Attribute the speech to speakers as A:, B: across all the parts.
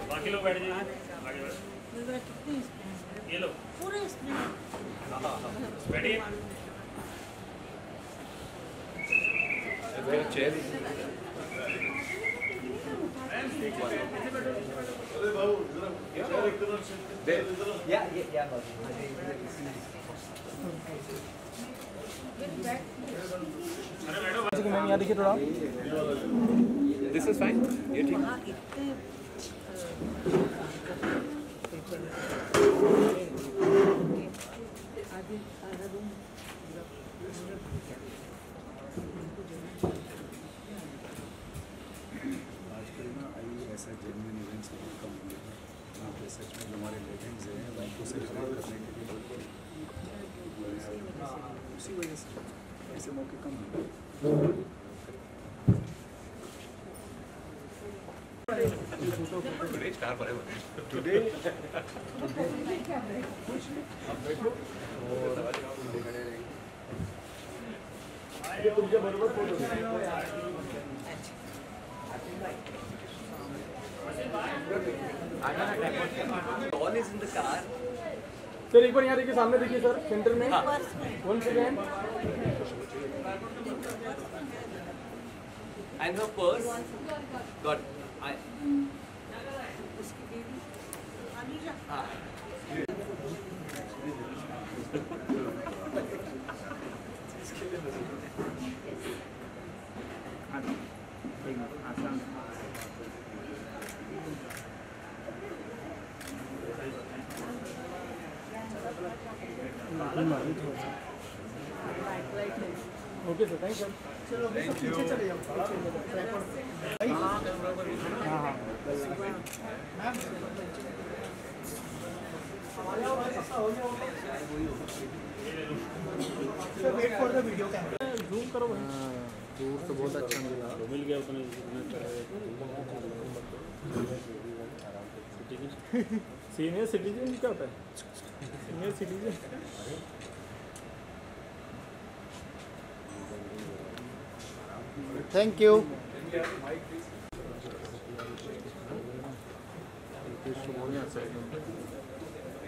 A: बाकी लोग बैठ जाइए, आगे बैठ। ये लो
B: पूरे
A: बैठिए।
C: चेयर
D: मैम यहाँ देखिए थोड़ा।
C: दिस इज फाइन, ये ठीक।
E: आजकल ना ऐसा जेन्युइन इवेंट्स बहुत कम हुए हैं यहाँ पे। सच में हमारे लेजेंड्स हैं, उनको सेलिब्रेट करने के लिए उसी वजह से ऐसे मौके कम हुए। टुडे आप बैठो तुमच्या बरोबर photo.
C: All is in the car.
D: Sir एक बार यहाँ देखिए, सामने देखिए सर, सेंटर में। One second.
C: And her purse got
D: okay sir, thank you. चलो पीछे चले जाओ। हाँ हाँ sir, wait for the video camera. Zoom करो भाई। दूर तो बहुत अच्छा मिल गया उतने। सीनियर सिटीजन क्या होता है? Senior citizen. Thank you.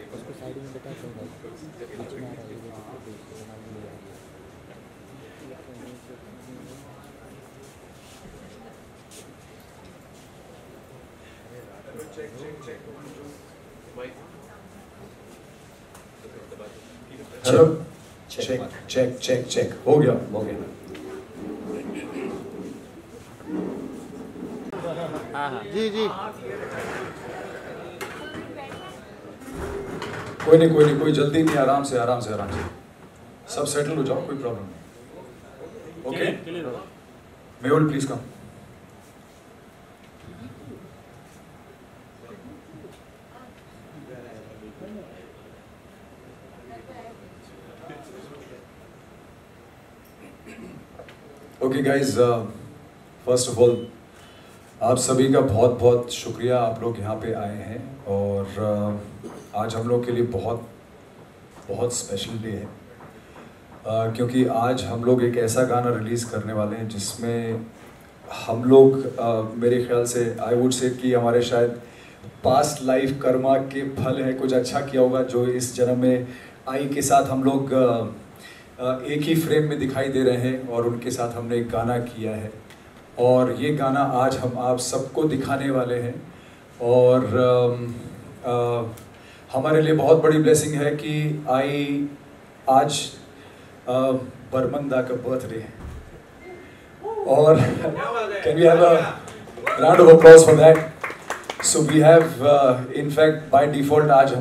D: उसको साइड में बैठा बीच में आ रहा है।
E: Hello, check check check check, हो गया हो गया।
D: जी जी,
E: कोई नहीं कोई नहीं, कोई जल्दी नहीं, आराम से आराम से आराम से सब सेटल हो जाओ, कोई प्रॉब्लम नहीं। Okay, Mehul please come. Okay guys, first of all आप सभी का बहुत बहुत शुक्रिया, आप लोग यहाँ पे आए हैं। और आज हम लोग के लिए बहुत बहुत स्पेशल डे है, क्योंकि आज हम लोग एक ऐसा गाना रिलीज़ करने वाले हैं जिसमें हम लोग मेरे ख्याल से आई वुड से कि हमारे शायद पास्ट लाइफ कर्मा के फल हैं, कुछ अच्छा किया होगा जो इस जन्म में आई के साथ हम लोग एक ही फ्रेम में दिखाई दे रहे हैं और उनके साथ हमने एक गाना किया है। और ये गाना आज हम आप सबको दिखाने वाले हैं। और हमारे लिए बहुत बड़ी ब्लेसिंग है कि आज बर्मन दा का बर्थडे है। और can we have a round of applause for that. So we have in fact by default आज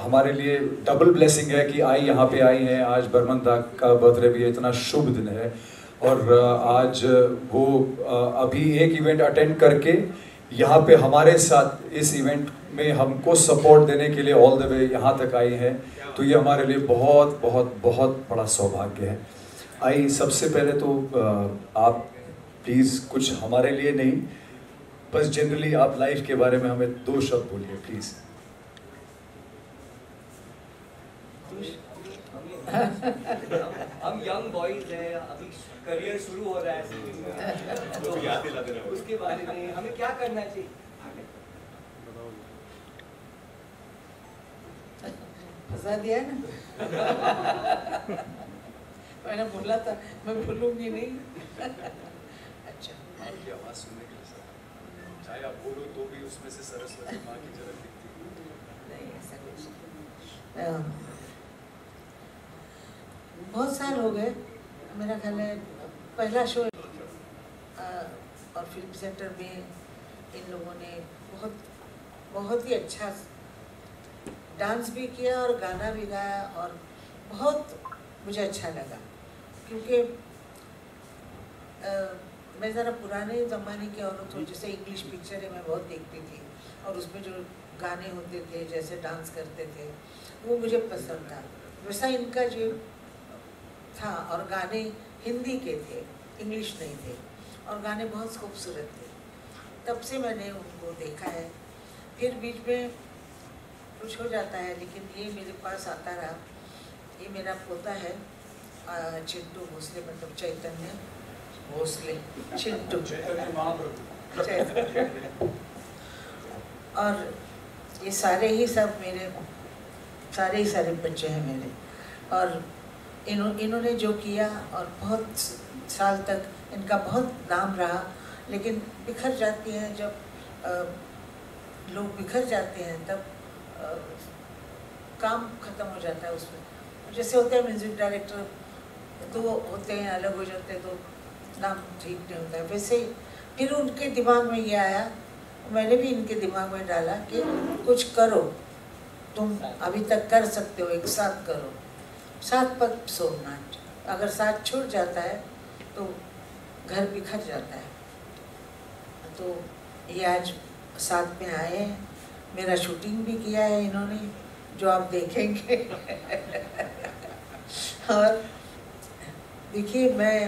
E: हमारे लिए डबल ब्लेसिंग है कि यहाँ पे आई हैं। आज बर्मन दा का बर्थडे भी है, इतना शुभ दिन है। और आज वो अभी एक इवेंट अटेंड करके यहाँ पे हमारे साथ इस इवेंट में हमको सपोर्ट देने के लिए ऑल द वे यहाँ तक आई हैं। तो ये हमारे लिए बहुत बहुत बहुत बड़ा सौभाग्य है। सबसे पहले तो आप प्लीज़ कुछ हमारे लिए नहीं, बस जनरली आप लाइफ के बारे में हमें 2 शब्द बोलिए प्लीज़।
C: हम यंग बॉयज हैं, अभी करियर शुरू हो रहा है, तो उसके बारे में हमें क्या करना चाहिए?
A: फंसा दिया ना। मैंने बोला था मैं भूलूंगी नहीं। अच्छा,
E: आपकी आवाज़ सुनने के लिए सर, चाहे आप बोलो तो भी उसमें से सरस्वती माँ की झलक दिखती है।
A: नहीं ऐसा कुछ नहीं। बहुत साल हो गए, मेरा ख्याल है पहला शो और फिल्म सेंटर में इन लोगों ने बहुत ही अच्छा डांस भी किया और गाना भी गाया और बहुत मुझे अच्छा लगा, क्योंकि मैं ज़रा पुराने ज़माने की औरत हूँ, जैसे इंग्लिश पिक्चरें मैं बहुत देखती थी और उसमें जो गाने होते थे, जैसे डांस करते थे, वो मुझे पसंद था। वैसा इनका जो था, और गाने हिंदी के थे, इंग्लिश नहीं थे, और गाने बहुत खूबसूरत थे। तब से मैंने उनको देखा है। फिर बीच में कुछ हो जाता है, लेकिन ये मेरे पास आता रहा। ये मेरा पोता है चिंटू भोसले, मतलब चैतन्य भोसले, चिंटू और ये सारे ही सारे बच्चे हैं मेरे। और इन्होंने जो किया और बहुत साल तक इनका बहुत नाम रहा, लेकिन बिखर जाती हैं जब लोग बिखर जाते हैं तब काम खत्म हो जाता है उसमें। जैसे होते हैं म्यूजिक डायरेक्टर, तो होते हैं अलग हो जाते हैं तो नाम ठीक नहीं होता है, वैसे ही फिर उनके दिमाग में ये आया, मैंने भी इनके दिमाग में डाला कि कुछ करो, तुम अभी तक कर सकते हो, एक साथ करो, साथ पर सोमनाथ। अगर साथ छूट जाता है तो घर बिखर जाता है। तो ये आज साथ में आए हैं, मेरा शूटिंग भी किया है इन्होंने, जो आप देखेंगे। और देखिए, मैं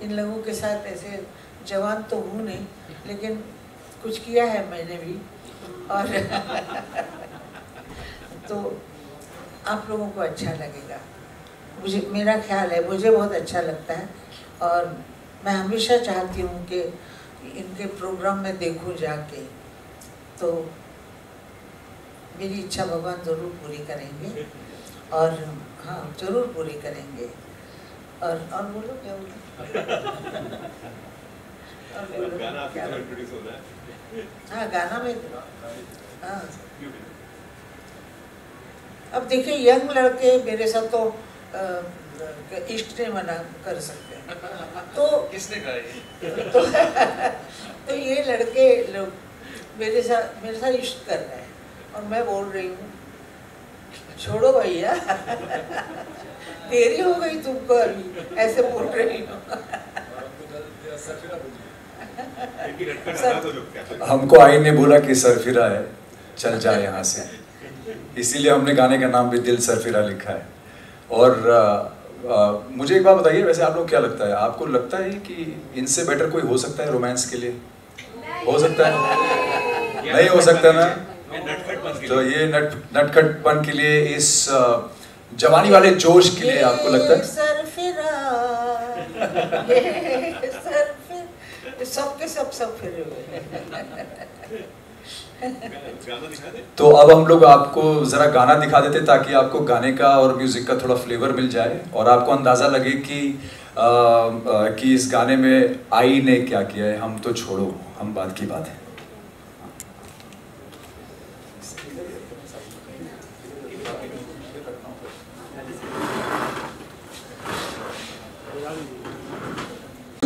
A: इन लोगों के साथ ऐसे जवान तो हूँ नहीं, लेकिन कुछ किया है मैंने भी। और तो आप लोगों को अच्छा लगेगा, मेरा ख्याल है, मुझे बहुत अच्छा लगता है। और मैं हमेशा चाहती हूँ कि इनके प्रोग्राम में देखूँ जाके, तो मेरी इच्छा भगवान ज़रूर पूरी करेंगे। और हाँ, ज़रूर पूरी करेंगे। और बोलो क्या बोलो? हाँ, गाना में हाँ। अब देखिए, यंग लड़के मेरे साथ तो इश्क नहीं मना कर सकते, तो
C: किसने कहा ये?
A: तो ये लड़के लोग मेरे साथ इश्क कर रहे हैं, और मैं बोल रही हूँ छोड़ो भैया, देरी हो गई तुमको, अभी ऐसे बोल रही हूँ।
E: हमको आई ने बोला कि सरफिरा है, चल जाए यहाँ से, इसीलिए हमने गाने का नाम भी दिल सरफिरा लिखा है। और मुझे एक बात बताइए, वैसे आप लोग क्या लगता है, आपको लगता है कि इनसे बेटर कोई हो सकता है रोमांस के लिए? हो सकता है? नहीं हो सकता ना? तो ये नटखटपन के लिए, इस जवानी वाले जोश के लिए आपको लगता है?
A: सबके सब फिरे हुए।
E: तो अब हम लोग आपको जरा गाना दिखा देते, ताकि आपको गाने का और म्यूजिक का थोड़ा फ्लेवर मिल जाए और आपको अंदाजा लगे कि इस गाने में आई ने क्या किया है। हम तो छोड़ो, हम बात की बात है।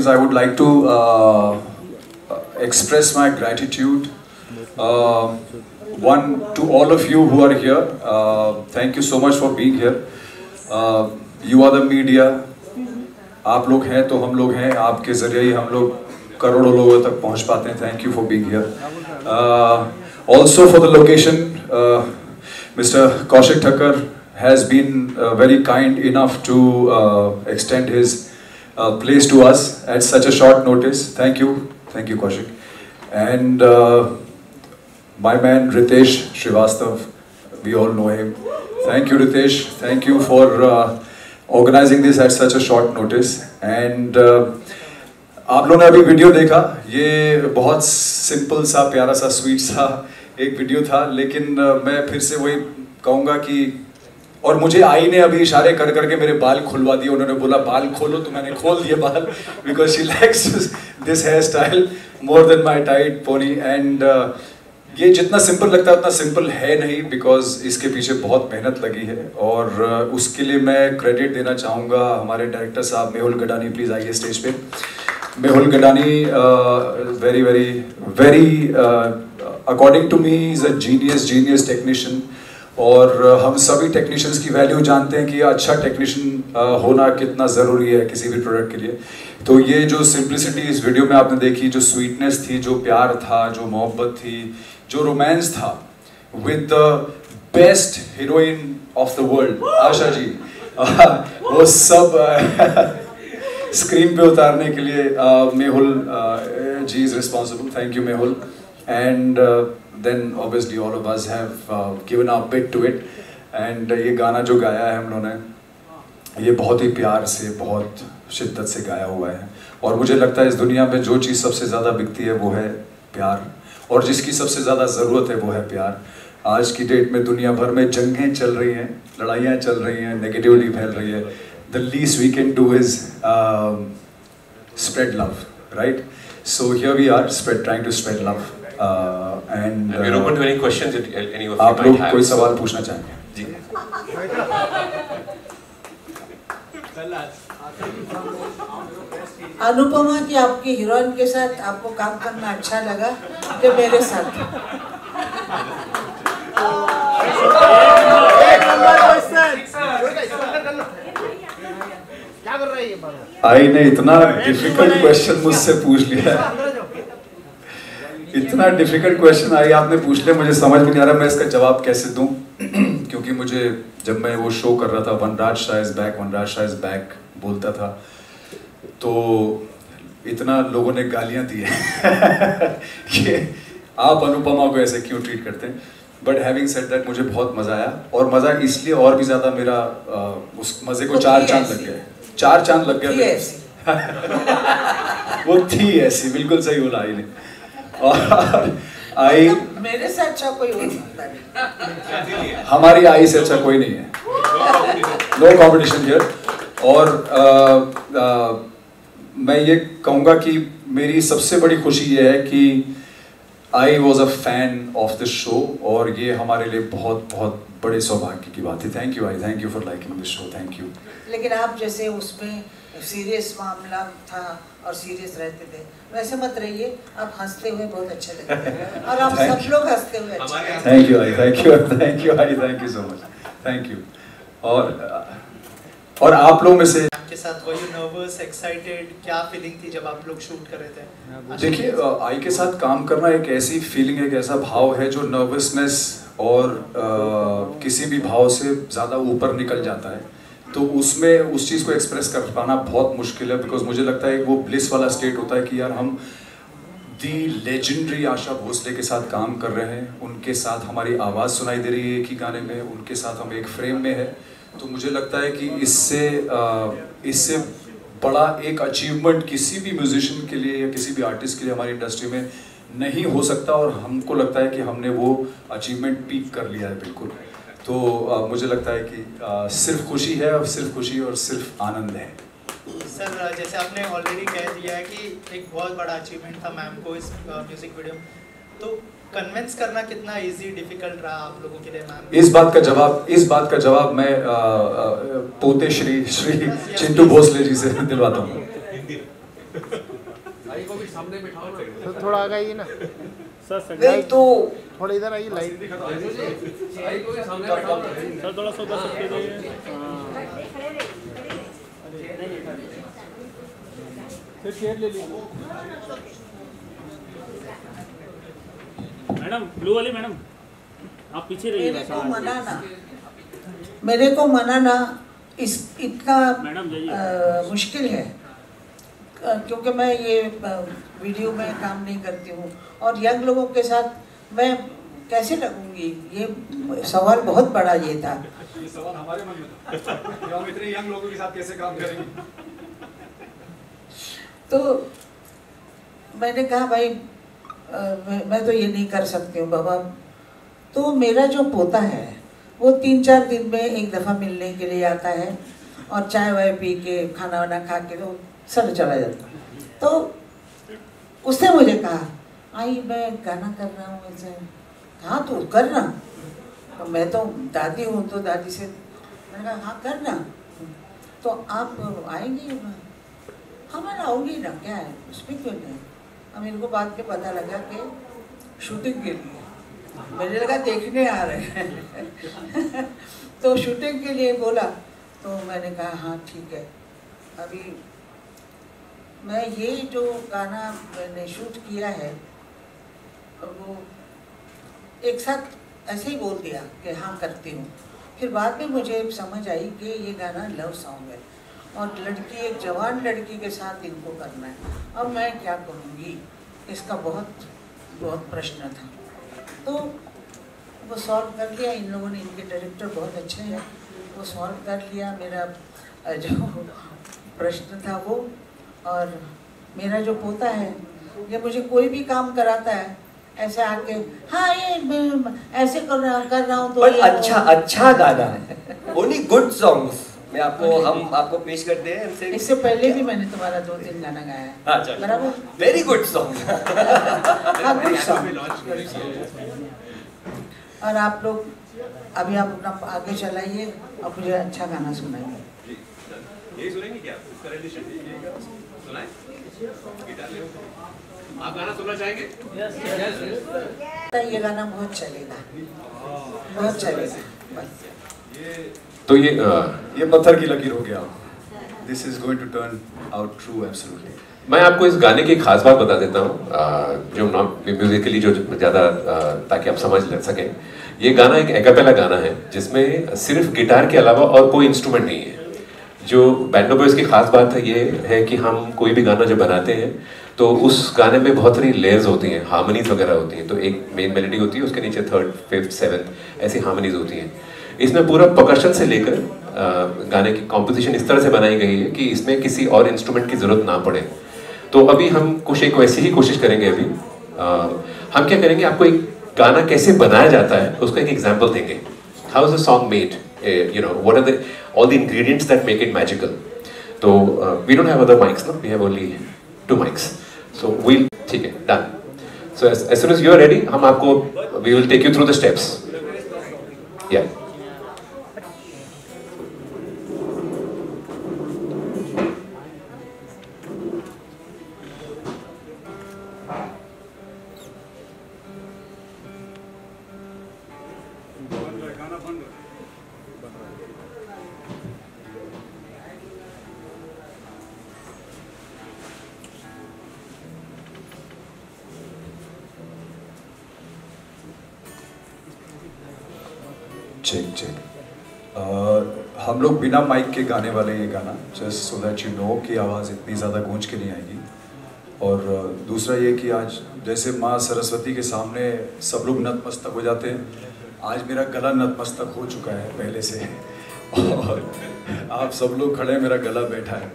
E: I would like to express my gratitude one to all of you who are here. Thank you so much for being here. You are the media. आप लोग हैं तो हम लोग हैं, आपके ज़रिए ही हम लोग करोड़ों लोगों तक पहुंच पाते हैं. Thank you for being here. Also for the location, Mr. Kaushik Thakkar has been very kind enough to extend his place to us at such a short notice. Thank you Kaushik. And my man Ritesh Srivastav, we all know him. Thank you Ritesh, thank you for organizing this at such a short notice. And आप लोगों ने अभी video देखा, ये बहुत simple सा, प्यारा सा, स्वीट सा एक वीडियो था, लेकिन मैं फिर से वही कहूँगा कि और मुझे आई ने अभी इशारे कर करके मेरे बाल खुलवा दिए, उन्होंने बोला बाल खोलो, तो मैंने खोल दिए बाल, because she likes this hair style more than my tight pony. And ये जितना सिंपल लगता है उतना सिंपल है नहीं, बिकॉज इसके पीछे बहुत मेहनत लगी है, और उसके लिए मैं क्रेडिट देना चाहूँगा हमारे डायरेक्टर साहब मेहुल गडानी। प्लीज़ आइए स्टेज पे। Mehul Gadani very very very according to me is a genius technician, और हम सभी टेक्नीशियंस की वैल्यू जानते हैं कि अच्छा टेक्नीशियन होना कितना ज़रूरी है किसी भी प्रोडक्ट के लिए। तो ये जो सिंप्लिसिटी इस वीडियो में आपने देखी, जो स्वीटनेस थी, जो प्यार था, जो मोहब्बत थी, जो रोमांस था, with the best heroine of the world Asha ji, वो सब स्क्रीन पे उतारने के लिए Mehul ji is responsible. Thank you Mehul. And then obviously all of us have given our bit to it, and ये गाना जो गाया है हम लोगों ने, ये बहुत ही प्यार से, बहुत शिद्दत से गाया हुआ है, और मुझे लगता है इस दुनिया में जो चीज़ सबसे ज़्यादा बिकती है वो है प्यार, और जिसकी सबसे ज़्यादा ज़रूरत है वो है प्यार। आज की डेट में दुनिया भर में जंगें चल रही हैं, लड़ाइयाँ चल रही हैं, नेगेटिविटी फैल रही है। The least we can do is spread love, right? So here we are, trying to spread love. And
B: we're open to any questions that any of you
E: आप
B: might
E: लोग
B: have.
E: कोई सवाल पूछना चाहेंगे?
B: जी।
A: अनुपमा की आपकी हीरोइन के साथ आपको काम करना अच्छा लगा कि मेरे साथ?
E: आई ने इतना डिफिकल्ट क्वेश्चन मुझसे पूछ लिया, इतना डिफिकल्ट क्वेश्चन आई आपने पूछ लिया, मुझे समझ में नहीं आ रहा मैं इसका जवाब कैसे दूं। क्योंकि मुझे जब मैं वो शो कर रहा था वनराज शाह इज बैक बोलता था, तो इतना लोगों ने गालियां दी है कि आप अनुपमा को ऐसे क्यों ट्रीट करते हैं। बट हैविंग सेड दैट मुझे बहुत मज़ा आया, और मज़ा इसलिए और भी ज़्यादा मेरा उस मज़े को 4 चांद लग गए, 4 चांद लग गए। वो थी ऐसी, बिल्कुल सही बोला आई ने। और आई
A: मेरे से अच्छा कोई हो सकता नहीं,
E: हमारी आई से अच्छा कोई नहीं है, नो कॉम्पिटिशन हियर। और मैं ये कहूँगा कि मेरी सबसे बड़ी खुशी ये है कि I was a fan of this show, और ये हमारे लिए बहुत बहुत बड़े सौभाग्य की बात है। Thank you I, thank you for liking this show, thank you.
A: लेकिन आप जैसे उसमें सीरियस मामला था और सीरियस रहते थे, वैसे मत रहिए, आप हंसते हुए बहुत अच्छे लगते हैं, और आप सब लोग हंसते हुए अच्छे।
E: Thank you I, thank you I, thank you so much, thank you. और आप लोग में से
D: आपके साथ वही नर्वस, एक्साइटेड, क्या फीलिंग थी जब आप लोग शूट कर रहे थे?
E: देखिए, आई के साथ काम करना एक ऐसी फीलिंग है, एक ऐसा भाव है जो नर्वसनेस और किसी भी भाव से ज़्यादा ऊपर निकल जाता है। तो उसमें उस चीज़ को एक्सप्रेस कर पाना बहुत मुश्किल है, बिकॉज मुझे लगता है वो ब्लिस वाला स्टेट होता है कि यार हम दी लेजेंडरी आशा भोसले के साथ काम कर रहे हैं, उनके साथ हमारी आवाज़ सुनाई दे रही है एक ही गाने में, उनके साथ हम एक फ्रेम में है। तो मुझे लगता है कि इससे बड़ा एक अचीवमेंट किसी भी म्यूजिशियन के लिए या किसी भी आर्टिस्ट के लिए हमारी इंडस्ट्री में नहीं हो सकता, और हमको लगता है कि हमने वो अचीवमेंट पीक कर लिया है बिल्कुल। तो मुझे लगता है कि सिर्फ खुशी है, और सिर्फ खुशी और सिर्फ आनंद है।
D: सर, जैसे आपने ऑलरेडी कह दिया है कि एक बहुत बड़ा अचीवमेंट था मैम को इस म्यूजिक वीडियो में, तो कन्विंस करना कितना इजी डिफिकल्ट रहा आप लोगों के लिए मैम?
E: इस बात का जवाब मैं पोते श्री चिंटू भोसले जी से दिलवाता हूँ।
F: तो थोड़ा आगे आइए ना
A: नहीं तो
F: थोड़ा इधर आइए, लाइट
D: सर थोड़ा सा उधर सबके लिए फिर चेयर ले लीजिए मैडम, ब्लू वाली मैडम आप पीछे रहिए।
A: मेरे को मनाना इतना
D: मैडम
A: मुश्किल है, क्योंकि मैं ये वीडियो में काम नहीं करती हूँ, और यंग लोगों के साथ मैं कैसे लगूंगी, ये सवाल बहुत बड़ा ये था।
E: ये सवाल हमारे मन में था कि हम इतने यंग लोगों के साथ कैसे काम करेंगे।
A: तो मैंने कहा भाई मैं तो ये नहीं कर सकती हूँ बाबा, तो मेरा जो पोता है वो 3-4 दिन में एक दफ़ा मिलने के लिए आता है और चाय वाय पी के खाना वाना खा के तो सर चला जाता। तो उसने मुझे कहा आई मैं गाना कर रहा हूँ ऐसे। हाँ तो करना, तो मैं तो दादी हूँ तो दादी से मैंने कहा हाँ करना। तो आप आएंगी? हाँ मैं आऊँगी ना, क्या है उसमें क्यों नहीं। अब मेरे को बाद में पता लगा कि शूटिंग के लिए, मुझे लगा देखने आ रहे हैं तो शूटिंग के लिए बोला। तो मैंने कहा हाँ ठीक है। अभी मैं ये जो गाना मैंने शूट किया है वो एक साथ ऐसे ही बोल दिया कि हाँ करती हूँ। फिर बाद में मुझे समझ आई कि ये गाना लव सॉन्ग है और लड़की, एक जवान लड़की के साथ इनको करना है। अब मैं क्या करूँगी, इसका बहुत बहुत प्रश्न था। तो वो सॉल्व कर लिया इन लोगों ने, इनके डायरेक्टर बहुत अच्छे हैं, वो सॉल्व कर लिया मेरा जो प्रश्न था वो। और मेरा जो पोता है ये मुझे कोई भी काम कराता है ऐसे आके हाँ ये ऐसे कर रहा हूँ तो
C: अच्छा गाना है, ओनली गुड सॉन्ग्स मैं आपको हम आपको पेश करते हैं। हमसे
A: इससे पहले भी मैंने तुम्हारा 2-3 गाना गाया है।
C: हाँ चलो,
A: बराबर,
C: वेरी गुड सॉन्ग।
A: हाँ गुड सॉन्ग। और आप लोग अभी आप अपना आगे चलाइए और मुझे अच्छा गाना सुनाइए।
B: यही सुनेंगे क्या? इसका rendition सुनाएं? गिटार ले आप गाना सुनना चाहेंगे?
A: ये गाना बहुत चलेगा, बहुत चलेगा बस।
B: तो
E: ये पत्थर की लकीर हो गया। This is going to turn out true absolutely.
B: मैं आपको इस गाने की एक खास बात बता देता हूँ जो म्यूजिकली जो ज़्यादा ताकि आप समझ ले सकें। ये गाना एक एकापेला गाना है जिसमें सिर्फ गिटार के अलावा और कोई इंस्ट्रूमेंट नहीं है। जो बैंडो बॉयज़ की खास बात है ये है कि हम कोई भी गाना जब बनाते हैं तो उस गाने में बहुत सारी लेयर्स होती हैं, हार्मनीज वगैरह होती हैं। तो एक मेन मेलोडी होती है, उसके नीचे 3rd, 5th, 7th ऐसी हार्मनीज होती हैं। इसमें पूरा परकशन से लेकर गाने की कॉम्पोजिशन इस तरह से बनाई गई है कि इसमें किसी और इंस्ट्रूमेंट की ज़रूरत ना पड़े। तो अभी हम कुछ एक वैसी ही कोशिश करेंगे। अभी हम क्या करेंगे, आपको एक गाना कैसे बनाया जाता है उसका एक एग्जाम्पल देंगे। How is the song made, you know what are the all the ingredients that make it magical. तो we don't have other mics ना, we have only 2 mics. So well, ठीक है, done. So as soon as you are ready, हम आपको we will take you through the steps. या
E: check check. हम लोग बिना माइक के गाने वाले ये गाना, just so that you know कि आवाज़ इतनी ज़्यादा गूंज के नहीं आएगी। और दूसरा ये कि आज जैसे माँ सरस्वती के सामने सब लोग नतमस्तक हो जाते हैं, आज मेरा गला नतमस्तक हो चुका है पहले से और आप सब लोग खड़े हैं, मेरा गला बैठा है।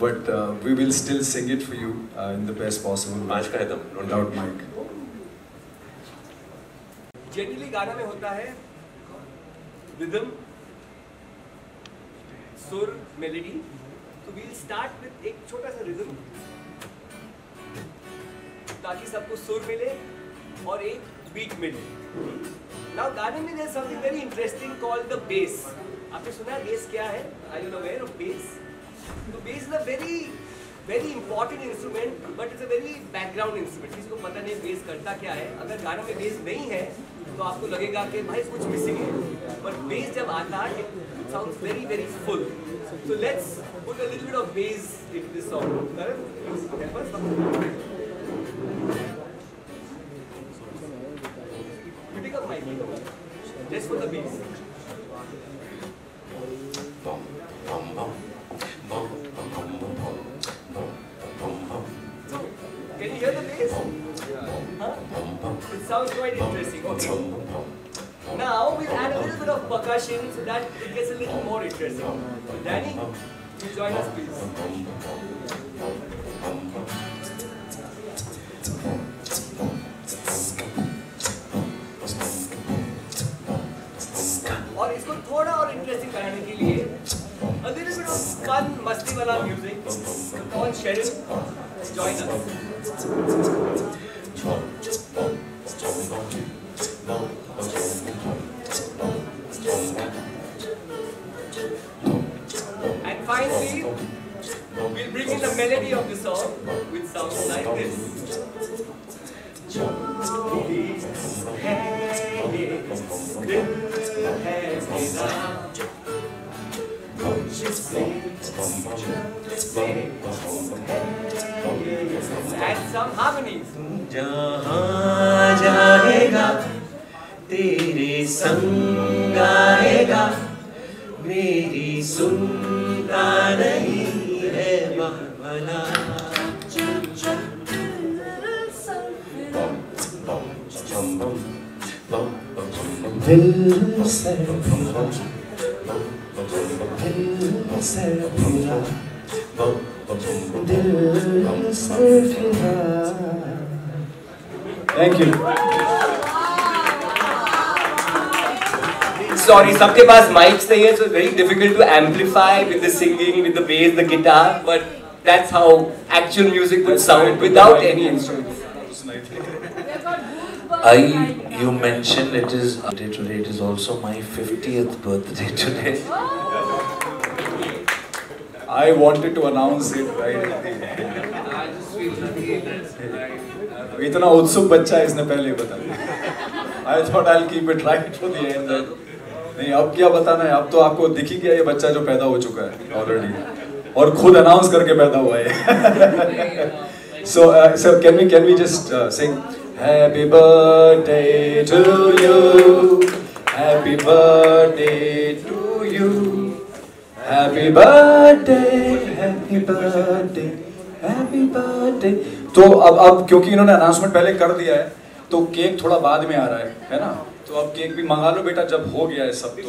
E: But we will still sing it for you in the best possible.
B: आज का है दम
E: विदाउट माइक।
C: जनरली गाना में होता है रिदम, सुर, मेलोडी। तो वील स्टार्ट विद एक छोटा सा रिदम ताकि सबको सुर मिले और एक बीट मिले। नाउ गाने में there something very interesting called the bass. आपने सुना है बेस क्या है? Are you aware of bass? तो bass is a very very important instrument, but it's a very background instrument. किसी को पता नहीं बेस करता क्या है। अगर गाना में बेस नहीं है तो आपको लगेगा कि भाई कुछ मिसिंग है, पर बेस जब आता है it sounds very very full. So let's put a little bit of base in this song. Karan, please help us. Pick up mic, just for the bass.
B: bum bum bum bum bum bum bum bum bum.
C: So, can you hear the bass? Huh? It sounds quite interesting. Okay. Now we'll add a little bit of percussion so that it gets a little more interesting. Danny, you join us, please. गाने के लिए a little bit of fun मस्ती वाला music. Come on, Cheryl, join us. And finally, we'll bring in the melody of the song, which sounds like this. And some harmonies.
G: जहाँ जाएगा तेरे संग आएगा, मेरी सुनता नहीं है बाबला। दिल से फिरा, दिल से फिरा, दिल से फिरा।
E: Thank you.
C: Sorry, सबके पास mics नहीं है, so it's very difficult to amplify with the singing, with the bass, the guitar, but that's how actual music would sound without any instruments.
G: You mentioned it is today. It is also my 50th birthday today.
E: I wanted to announce it right at the end. इतना उत्सुक बच्चा है, इसने पहले ही बता दिया। I thought I'll keep it right to the end. नहीं, अब क्या बताना है? अब तो आपको दिख ही गया ये बच्चा जो पैदा हो चुका है ऑलरेडी, और खुद अनाउंस करके पैदा हुआ है। So can we just sing Happy birthday to you, Happy birthday to you, Happy birthday, Happy birthday, Happy birthday। तो अब क्योंकि इन्होंने अनाउंसमेंट पहले कर दिया है, तो केक थोड़ा बाद में आ रहा है ना? तो अब केक भी मंगा लो बेटा, जब हो गया है सब। तो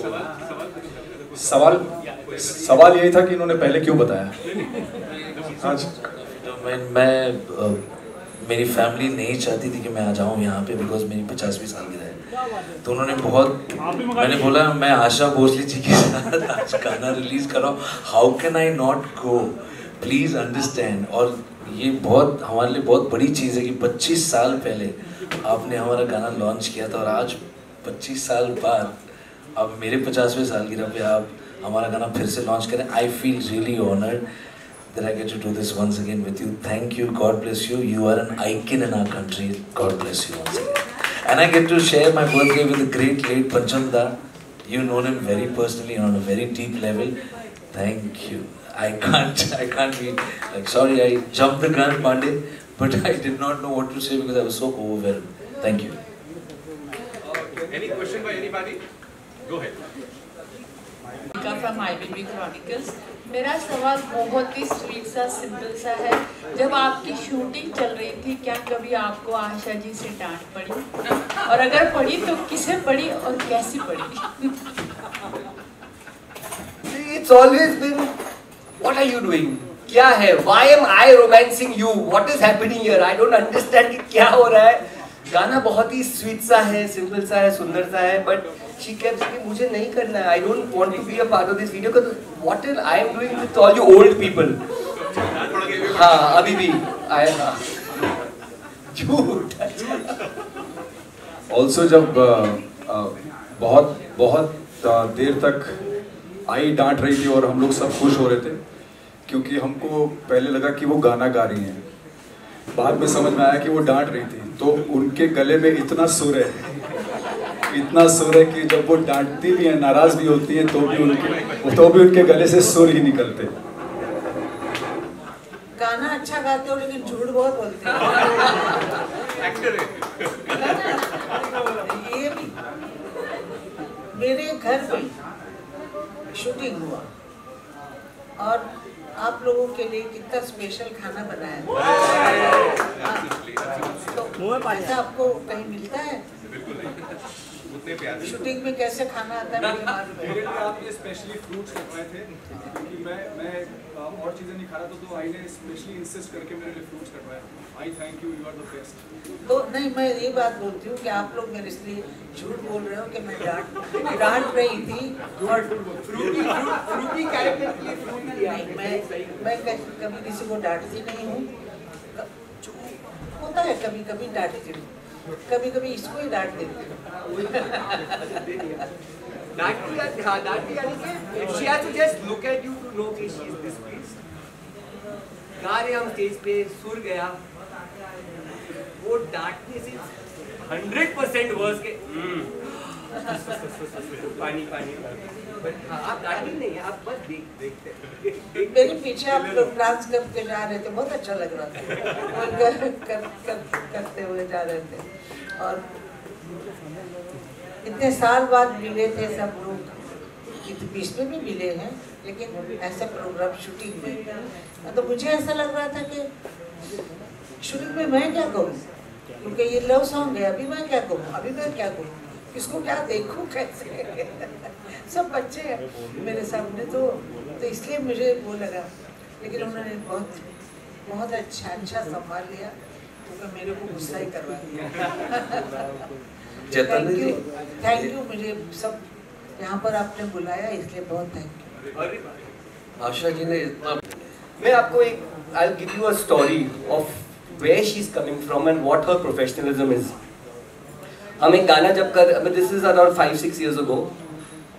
E: सवाल यही था कि इन्होंने पहले क्यों बताया? आज
G: मैं मेरी फैमिली नहीं चाहती थी कि मैं आ जाऊँ यहाँ पे, बिकॉज मेरी 50वीं सालगिरह है। तो उन्होंने मैंने बोला मैं आशा भोसले जी के साथ आज गाना रिलीज कर रहा हूँ, how can I not go, please understand. और ये बहुत हमारे लिए बहुत बड़ी चीज़ है कि 25 साल पहले आपने हमारा गाना लॉन्च किया था, और आज 25 साल बाद अब मेरे 50वें सालगिरह पे आप हमारा गाना फिर से लॉन्च करें। I feel really honoured that I get to do this once again with you. Thank you. God bless you. You are an icon in our country. God bless you once again. And I get to share my birthday with the great late Pancham Da. You've known him very personally on a very deep level. Thank you. I can't be like, sorry, I jumped the gun Monday, but I did not know what to say because I was so overwhelmed. Thank you.
B: Any question by anybody? Go ahead.
H: From IBB Chronicles. मेरा सवाल बहुत ही sweet सा, simple सा है। जब आपकी shooting चल रही थी, क्या कभी आपको आशा जी से डांट पड़ी? और अगर पड़ी तो किसे पड़ी और कैसी पड़ी?
C: It's always been, what are you doing? क्या है? Why am I romancing you? What is happening here? I don't understand कि क्या हो रहा है। गाना बहुत ही स्वीट सा है, सिंपल सा है, सुंदर सा है, बट she kept saying मुझे नहीं करना है, I don't want to be a part of this video because what I am doing with all you old people। हाँ, अभी भी झूठ।
E: Also जब बहुत देर तक आई डांट रही थी और हम लोग सब खुश हो रहे थे, क्योंकि हमको पहले लगा कि वो गाना गा रही हैं, बाद में समझ में आया कि वो डांट रही थी। तो उनके गले में इतना सुर है कि जब वो डांटती भी हैं, नाराज भी होती हैं, तो भी उनके गले से सुर ही निकलते।
A: गाना अच्छा गाते हो लेकिन झूठ बहुत बोलते हो। ये भी मेरे घर में शूटिंग हुआ और आप लोगों के लिए कितना स्पेशल खाना बनाया। तो ऐसा आपको कहीं मिलता है?
I: उतने प्यारे।
A: शूटिंग में कैसे खाना आता है मुझे मालूम
I: मेरे लिए
A: है।
I: आपने स्पेशली फ्रूट्स रखवाए थे क्योंकि मैं और चीज़ें नहीं खा रहा था, तो आई ने स्पेशली इंसिस्ट करके मेरे लिए फ्रूट्स रखवाए। I thank you, you are the best.
A: तो नहीं, मैं ये बात बोलती हूँ कि आप लोग मेरे इसलिए झूठ बोल रहे हो कि मैं डांट रही थी और
C: फ्रूटी कैरेक्टर के लिए फ्रूट दिया।
A: मैं कभी किसी को डांटती नहीं हूँ। होता है कभी कभी डांटती हूँ, कभी कभी इसको ही डांट देती हूँ।
C: डांटी यानी कि she has to just look at you to know कि she is displeased। गा रहे हम स्टेज पे, सुर गया, वो डांटने से 100% वर्स के पानी पानी। बट आप डांटी नहीं है, आप बस देखते।
A: मेरे पीछे आप लोग डांस करके जा रहे थे, बहुत अच्छा लग रहा था। और करते हुए जा रहे थे और इतने साल बाद मिले थे सब लोग, बीच में भी मिले हैं, लेकिन ऐसा प्रोग्राम शूटिंग में तो मुझे ऐसा लग रहा था कि शूटिंग में मैं क्या करूँ, क्योंकि ये लव सॉन्ग है। अभी मैं क्या करूँ, अभी मैं क्या करूँ, इसको क्या देखूँ, कैसे सब बच्चे हैं मेरे सामने, तो इसलिए मुझे वो लगा। लेकिन उन्होंने बहुत अच्छा संभाल लिया, क्योंकि मेरे को गुस्सा ही करवा दिया। थैंक यू, मुझे सब यहाँ पर आपने बुलाया इसलिए बहुत थैंक यू।
G: आशा जी ने इतना,
C: मैं आपको एक I'll give you a story of where she's coming from and what her professionalism is। हम एक गाना जब कर, this is around 5-6 years ago,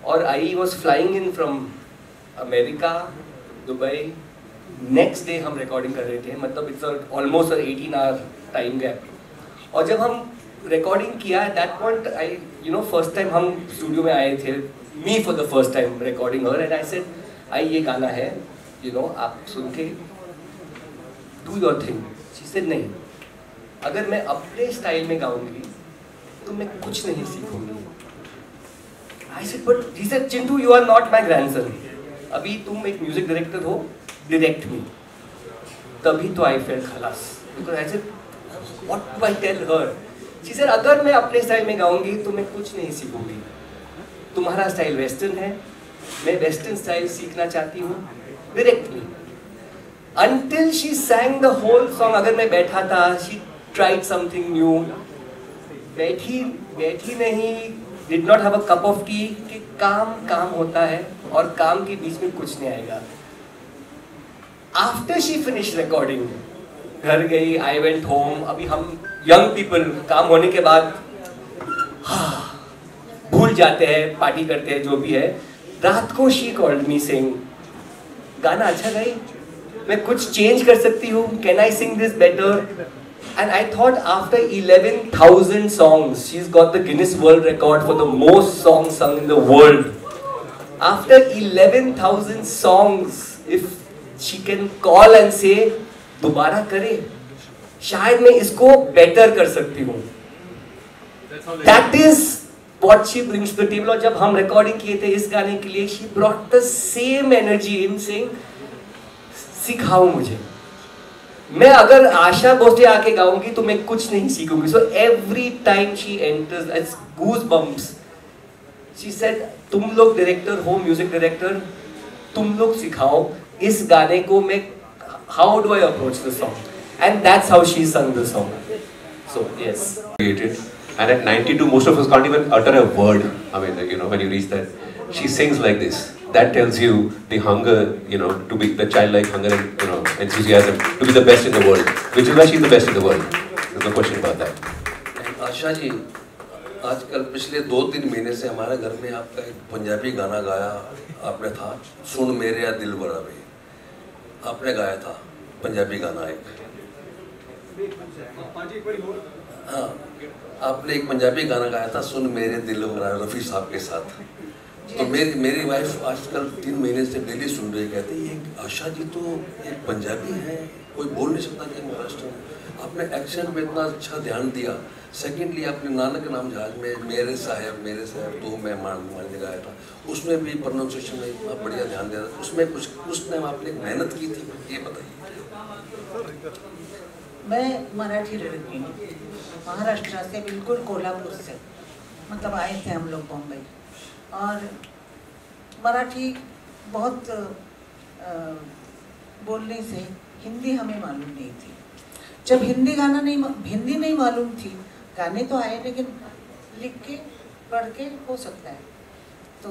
C: और I was flying in from America, Dubai। Next day हम रिकॉर्डिंग कर रहे थे, मतलब it's almost 18 hour time gap. और जब हम रिकॉर्डिंग किया at that point, I first time हम स्टूडियो में आए थे, me for the first time recording her, and I said I ये गाना है, आप सुन के do your thing. She said नहीं, अगर मैं अपने स्टाइल में गाऊंगी तो मैं कुछ नहीं सीखूंगी। I said but he said Chintu you are not my grandson, अभी तुम एक म्यूजिक डायरेक्टर हो, डायरेक्ट मी। तभी तो आई फेल्ट खलास, because I said what do I tell her. She said अगर मैं अपने स्टाइल में गाऊंगी तो मैं कुछ नहीं सीखूंगी। तुम्हारा स्टाइल वेस्टर्न है, मैं वेस्टर्न स्टाइल सीखना चाहती हूँ, direct me. Until she sang the whole song, अगर मैं बैठा था, she tried something new, बैठी नहीं, did not have a cup of tea, कि काम होता है और काम के बीच में कुछ नहीं आएगा। After she finished recording, घर गई, I went home। अभी हम young people काम होने के बाद भूल जाते हैं, पार्टी करते हैं, जो भी है। रात को she called me saying, गाना अच्छा गाई, मैं कुछ चेंज कर सकती हूँ, can I Singh this better? And I thought after 11,000 songs, she's got the Guinness World Record for the most songs sung in the world. After 11,000 songs, if she can call and say दोबारा करे, शायद मैं इसको better कर सकती हूँ। That is what she brings to the table। और जब हम रिकॉर्डिंग किए थे इस गाने के लिए, she brought the same energy in saying सिखाओ मुझे। मैं अगर आशा भोसले आके गाऊंगी तो मैं कुछ नहीं सीखूंगी। So every time she enters it's goosebumps. She said तुम लोग डायरेक्टर हो, म्यूजिक डायरेक्टर, तुम लोग सिखाओ इस गाने को, मैं how do I approach the song, and that's how she sang the song. So yes,
B: created, and at 92 most of us can't even utter a word. I mean, when you reach that, she sings like this. That tells you the hunger, to be the childlike hunger and enthusiasm to be the best in the world, which is why she's the best in the world. There's no question about that.
G: Asha ji, आजकल पिछले 2-3 महीने से हमारे घर में आपका एक पंजाबी गाना गाया आपने था, सुन मेरे दिल बड़ा वे, आपने गाया था पंजाबी गाना एक। हाँ, आपने एक पंजाबी गाना गाया था, सुन मेरे दिल बड़ा, रफ़ी साहब के साथ। तो मेरी वाइफ आजकल 3 महीने से डेली सुन रही, कहती है ये आशा जी तो एक पंजाबी है, कोई बोल नहीं सकता कि महाराष्ट्र में। आपने एक्शन पे इतना अच्छा ध्यान दिया। सेकेंडली आपने नानक नाम जहाज में मेरे साहब तो मैं मान गाया था, उसमें भी प्रोनाउंसिएशन में इतना बढ़िया ध्यान दिया था। उसमें कुछ टाइम आपने मेहनत की थी, ये बताइए।
A: मैं मराठी लड़की हूँ, महाराष्ट्र से, बिल्कुल कोल्हापुर से। मतलब आए थे हम लोग बॉम्बे, और मराठी बहुत बोलने से हिंदी हमें मालूम नहीं थी। जब हिंदी नहीं मालूम थी, गाने तो आए लेकिन लिख के पढ़ के हो सकता है। तो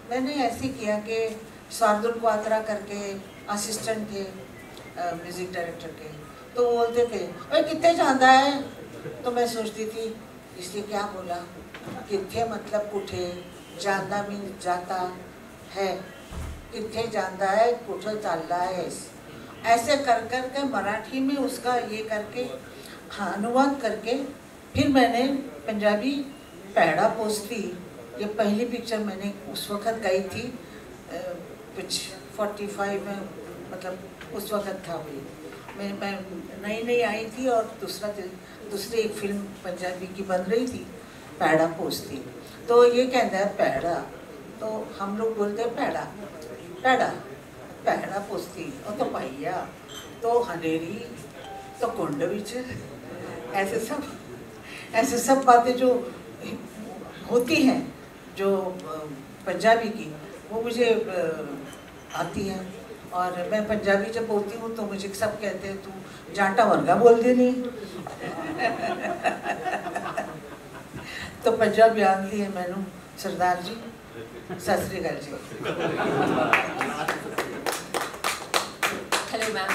A: मैंने ऐसे किया कि शार्दुल क्वात्रा करके असिस्टेंट थे म्यूजिक डायरेक्टर के, तो वो बोलते थे अरे कितने जाता है, तो मैं सोचती थी इसलिए क्या बोला, कितने मतलब कुठे, जाना मीन जाता है, कितने जाता है कुठे चालता है, ऐसे कर कर के मराठी में उसका ये करके हाँ अनुवाद करके फिर मैंने पंजाबी पैड़ा पोस्ती, ये पहली पिक्चर मैंने उस वक्त गाई थी कुछ 45 में, मतलब उस वक्त था वो, मैं नई आई थी और दूसरी एक फिल्म पंजाबी की बन रही थी पैड़ा पोस्ती। तो ये कहता है पैड़ा, तो हम लोग बोलते हैं पैड़ा पैड़ा पैड़ा पोस्ती, और तो पाइया तो हनेरी तो कुंड विच, ऐसे सब बातें जो होती हैं जो पंजाबी की, वो मुझे आती हैं। और मैं पंजाबी जब बोलती हूँ तो मुझे सब कहते हैं तू जाटा वर्गा बोलती नहीं तो पंजाबी आती है मैनू सरदार जी, सत श्री अकाल जी।
J: हेलो मैम,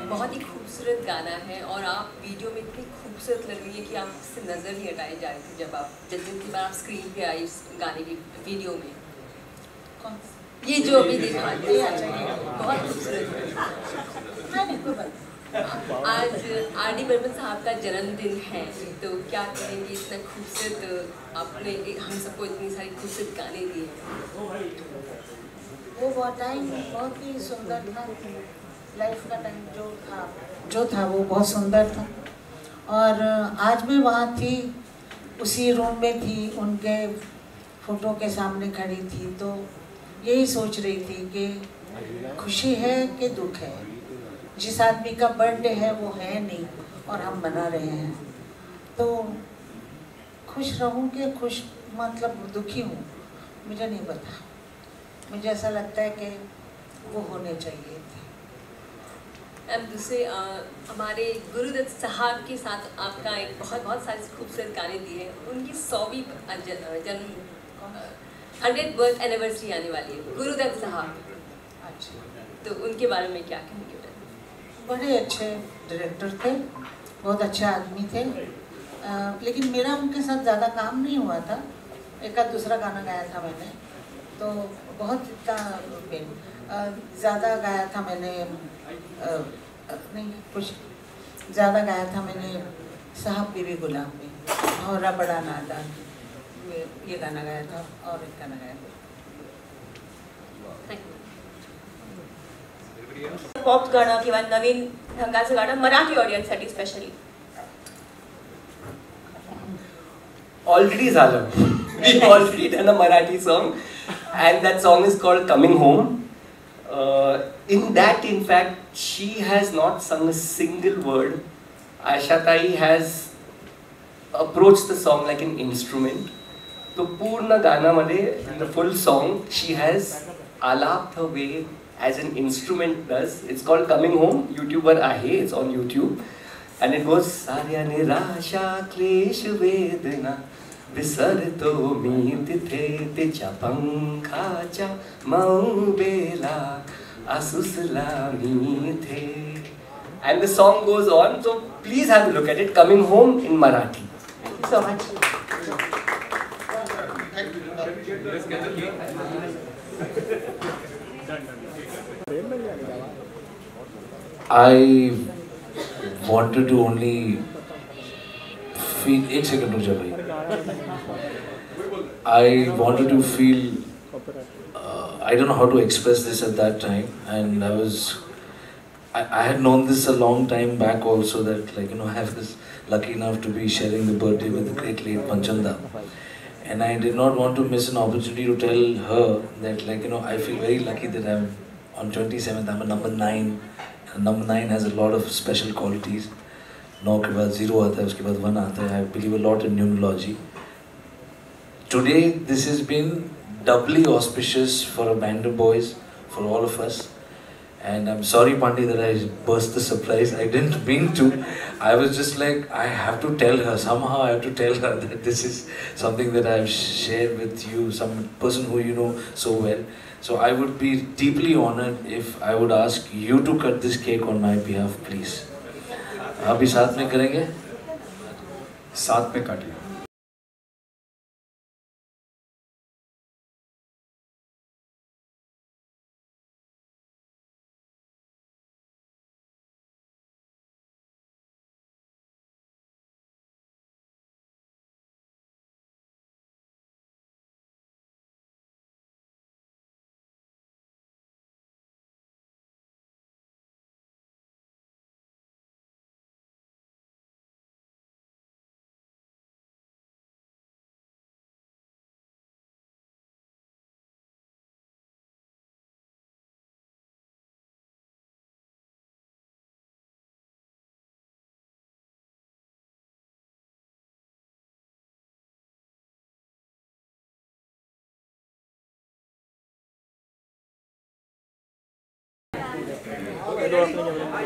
J: बहुत ही खूबसूरत गाना है और आप वीडियो में इतनी खूबसूरत लग रही है कि आपसे नज़र नहीं हटाई जा रही थी जब जितनी बार आप स्क्रीन पे आई इस गाने की वीडियो में। ये जो अभी देखा बहुत खूबसूरत है। आज आर.डी. बर्मन साहब का जन्मदिन है, तो क्या कहेंगे, इतना खूबसूरत आपने हम सबको इतनी सारी खूबसूरत गाने दिए हैं।
A: वो टाइम बहुत ही सुंदर था, लाइफ का टाइम जो था वो बहुत सुंदर था। और आज मैं वहाँ थी, उसी रूम में थी, उनके फोटो के सामने खड़ी थी, तो यही सोच रही थी कि खुशी है कि दुख है। जिस आदमी का बर्थडे है वो है नहीं और हम मना रहे हैं, तो खुश रहूं कि खुश मतलब दुखी हूँ, मुझे नहीं पता। मुझे ऐसा लगता है कि वो होने चाहिए थे।
J: दूसरे हमारे गुरुदत्त साहब के साथ आपका एक बहुत सारे खूबसूरत गाने दिए हैं, उनकी 100वीं जन्म 100th बर्थ एनिवर्सरी आने वाली है गुरुदत्त साहब।
A: अच्छा,
J: तो उनके बारे में क्या कहेंगे?
A: बड़े अच्छे डायरेक्टर थे, बहुत अच्छे आदमी थे, लेकिन मेरा उनके साथ ज़्यादा काम नहीं हुआ था। एक आध दूसरा गाना गाया था मैंने, तो बहुत इतना ज़्यादा गाया था मैंने नहीं, कुछ ज़्यादा गाया था मैंने साहब बीबी गुलाम में, भौरा बड़ा नादान, ये गाना गाया था और एक गाना गाया था।
J: पॉप गाणं किंवा नवीन ढंगाचं गाणं मराठी ऑडियन्ससाठी स्पेशली
C: already झालं. We've already done a Marathi song and that song is called Coming Home. In that, in fact, she has not sung a single word. Asha Tai has approached the song like an instrument. तो पूर्ण गाण्यामध्ये, in the full song, she has alaped her way as an instrument does. It's called Coming Home. YouTuber आहे, it's on YouTube. And it goes साऱ्या निराशा क्लेश वेदना विसरतो मी तिथे तिच्या पंखाच्या मौबेला आसुसला मी इथे. And the song goes on, so please have a look at it. Coming Home in Marathi.
A: Thank you so much.
G: I wanted to only feel. एक second रुक जा भाई. I wanted to feel. I don't know how to express this at that time, and I had known this a long time back also, that I was lucky enough to be sharing the birthday with the great late Panchanda, and I did not want to miss an opportunity to tell her that I feel very lucky that I'm on 27th. I'm a number 9. And number 9 has a lot of special qualities, 9 के बाद 0 आता है, उसके बाद 1 आता है. I believe a lot in numerology. Today this has been doubly auspicious for a band of boys, for all of us. And I'm sorry, Pandey, that I burst the surprise. I didn't mean to. I was just like, I have to tell her. Somehow I have to tell her that this is something that I've shared with you, some person who you know so well. So I would be deeply honored if I would ask you to cut this cake on my behalf, please. आप भी साथ में करेंगे?
E: साथ में काटिए.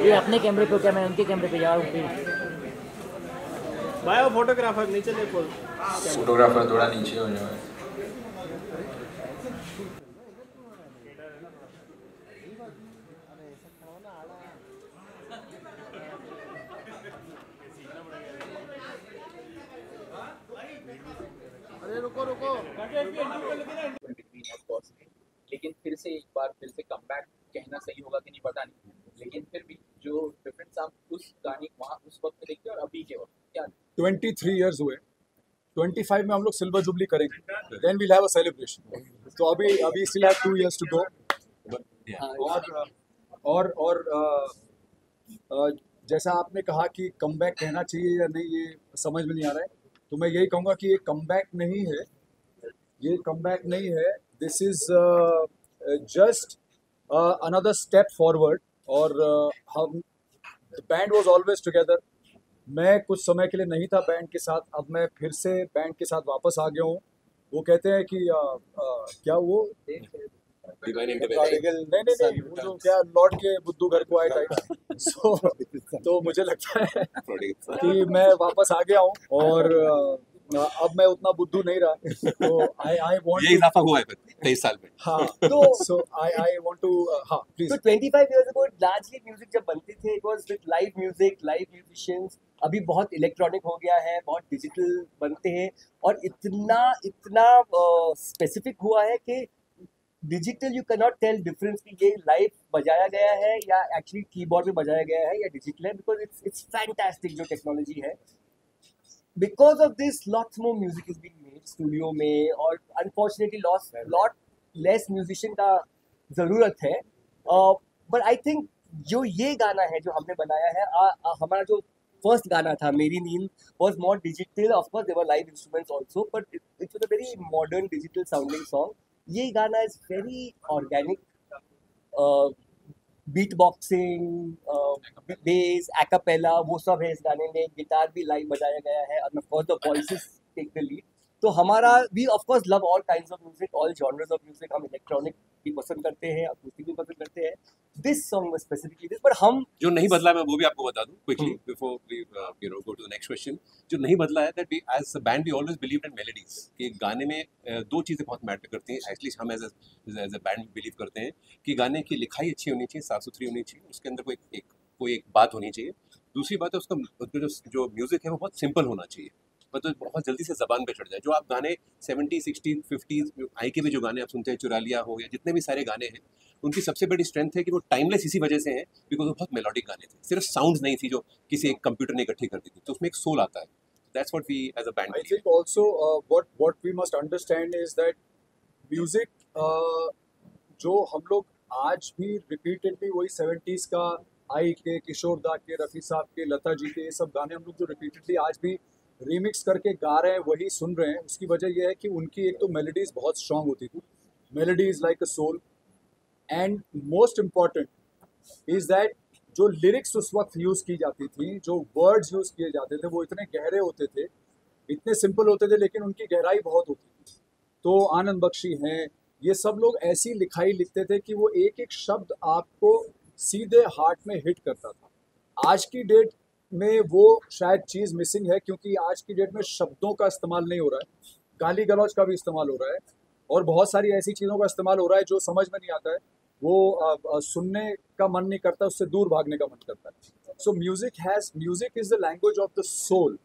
K: ये अपने कैमरे पे क्या, मैं उनके कैमरे पे जा रहा हूँ फिर.
L: भाई वो फोटोग्राफर नीचे देखो.
M: फोटोग्राफर थोड़ा नीचे हो जाए.
F: अरे रुको रुको.
N: लेकिन फिर से एक बार फिर से कमबैक कहना सही होगा कि नहीं पता नहीं, लेकिन फिर भी जो डिफरेंस आप उस गाने वहाँ उस वक्त में देखते हैं और अभी के वक्त क्या?
E: 23 इयर्स हुए. 25 में हम लोग सिल्वर जुबली करेंगे. Then we'll have a celebration. तो अभी still have 2 years to go. और जैसा आपने कहा कि कमबैक कहना चाहिए या नहीं, ये समझ में नहीं आ रहा है. तो मैं यही कहूँगा कि ये कमबैक नहीं है. ये कमबैक नहीं है. This is just another step forward. और हम the band was always together. मैं कुछ समय के लिए नहीं था बैंड के साथ, अब मैं फिर से बैंड के साथ वापस आ गया हूँ. वो कहते हैं कि क्या वो नहीं वो जो क्या लौट के बुद्धू घर को आए टाइप. तो मुझे लगता है कि मैं वापस आ गया हूँ और अब मैं उतना बुद्धू नहीं रहा. तो आई वांट
B: ये इजाफा हुआ है 23 साल में.
E: हाँ.
C: तो
E: सो आई वांट टू हाँ प्लीज.
C: तो 25 years ago largely म्यूजिक जब बनते थे it was with live music, live musicians. अभी बहुत इलेक्ट्रॉनिक हो गया है, बहुत डिजिटल बनते हैं और इतना स्पेसिफिक हुआ है कि digital you can not tell difference कि ये लाइव बजाया गया है या एक्चुअली कीबोर्ड में बजाया गया है या डिजिटल है, बिकॉज इट्स फैंटास्टिक जो टेक्नोलॉजी है. Because of this, lots more music is being made studio में और unfortunately lot less musician का ज़रूरत है. But I think जो ये गाना है जो हमने बनाया है, हमारा जो first गाना था मेरी नींद was more digital. Of course there were live instruments also, but it was a very modern digital sounding song. ये गाना is very organic. Beat boxing, bass, a cappella वो सब है इस गाने में. गिटार भी लाइव बजाया गया है और of course the voices take the lead. तो हमारा we of course love all kinds of music, all genres of music. हम इलेक्ट्रॉनिक भी पसंद करते हैं, अकूस्टिक भी पसंद करते हैं. This song was specifically this. पर हम
B: जो नहीं बदला मैं वो भी आपको बता दूं quickly before we go to the next question. जो नहीं बदला है that we as a band we always believed in melodies. कि गाने में दो चीज़ें बहुत मैटर करती हैं. एटलीस्ट हम एज अ बैंड बिलीव करते हैं कि गाने की लिखाई अच्छी होनी चाहिए, साफ सुथरी होनी चाहिए, उसके अंदर कोई एक बात होनी चाहिए. दूसरी बात है उसका जो म्यूजिक है वो बहुत सिंपल होना चाहिए, मतलब बहुत जल्दी से जबान पे चढ़ जाए. जो आप गाने 70, 60, 50 आई के भी जो गाने आप सुनते हैं, चुरा लिया हो या जितने भी सारे गाने हैं, उनकी सबसे बड़ी स्ट्रेंथ है कि वो टाइमलेस इसी वजह से है बिकॉज वो बहुत मेलोडिक गाने थे. सिर्फ साउंड्स नहीं थी जो किसी एक कंप्यूटर ने इकट्ठी कर दी थी, तो उसमें एक सोल आता है. That's what we as a band.
E: I think also what we must understand is that music जो हम लोग आज भी रिपीटेडली वही 70s का आई के, किशोर दा के, रफ़ी साहब के, लता जी के, ये सब गाने हम लोग जो रिपीटेडली आज भी रीमिक्स करके गा रहे हैं, वही सुन रहे हैं. उसकी वजह यह है कि उनकी एक तो मेलोडीज बहुत स्ट्रांग होती थी. Melody is like a soul. And most important is that जो लिरिक्स उस वक्त यूज़ की जाती थी, जो वर्ड्स यूज़ किए जाते थे, वो इतने गहरे होते थे, इतने सिंपल होते थे, लेकिन उनकी गहराई बहुत होती थी। तो आनंद बख्शी हैं, ये सब लोग ऐसी लिखाई लिखते थे कि वो एक एक शब्द आपको सीधे हार्ट में हिट करता था। आज की डेट में वो शायद चीज़ मिसिंग है, क्योंकि आज की डेट में शब्दों का इस्तेमाल नहीं हो रहा है, गाली गलौज का भी इस्तेमाल हो रहा है, और बहुत सारी ऐसी चीज़ों का इस्तेमाल हो रहा है जो समझ में नहीं आता है, वो सुनने का मन नहीं करता, उससे दूर भागने का मन करता है। So music is the language of the soul.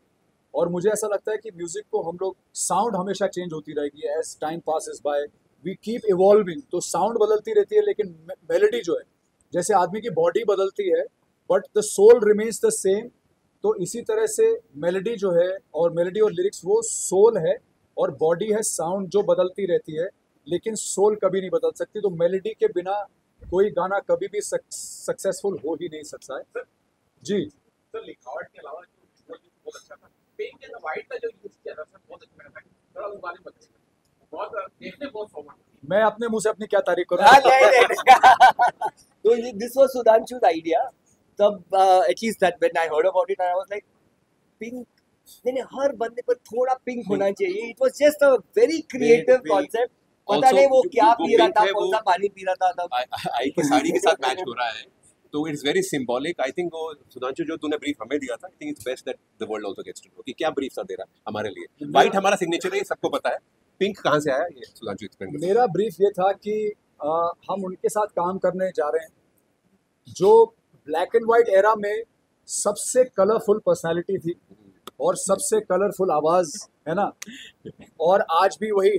E: और मुझे ऐसा लगता है कि म्यूज़िक को हम लोग, साउंड हमेशा चेंज होती रहेगी as time passes by, we keep evolving. तो साउंड बदलती रहती है, लेकिन मेलोडी जो है, जैसे आदमी की बॉडी बदलती है but the soul remains the same, तो इसी तरह से मेलोडी जो है, और मेलोडी और लिरिक्स वो सोल है, और बॉडी है साउंड जो बदलती रहती है, लेकिन सोल कभी नहीं बदल सकती। तो मेलोडी के बिना कोई गाना कभी भी सक्सेसफुल हो ही नहीं सकता है। जी
N: सर, लिखावट के अलावा जो बहुत अच्छा था, पिंक एंड व्हाइट का जो यूज किया था सर, बहुत अच्छा था। थोड़ा उस बारे में बताइए, बहुत देखने बहुत फॉर्मेट।
E: मैं अपने मुंह से अपनी क्या तारीफ करूं?
C: तो दिस वाज सुधांशु's आइडिया। तब at least that when I heard about it I was like pink, नहीं हर बंदे पर थोड़ा पिंक होना चाहिए। It was just a very creative concept. पता नहीं वो क्या पी रहा था, कौन सा पानी पी रहा था तब।
B: आई की साड़ी के साथ मैच हो रहा है, तो it's very symbolic. I think वो सुधांशु जो तूने ब्रीफ हमें दिया था, I think it's best that the world also gets to know कि क्या ब्रीफ सा दे रहा है हमारे लिए। व्हाइट हमारा सिग्नेचर है, ये सबको पता है। पिंक कहाँ से आया, ये सुधांशु एक्सप्लेन कर।
E: मेरा ब्रीफ ये था कि हम उनके साथ काम करने जा रहे हैं जो ब्लैक एंड व्हाइट एरा में सबसे कलरफुल पर्सनालिटी थी और सबसे कलरफुल आवाज है ना, और आज भी वही है।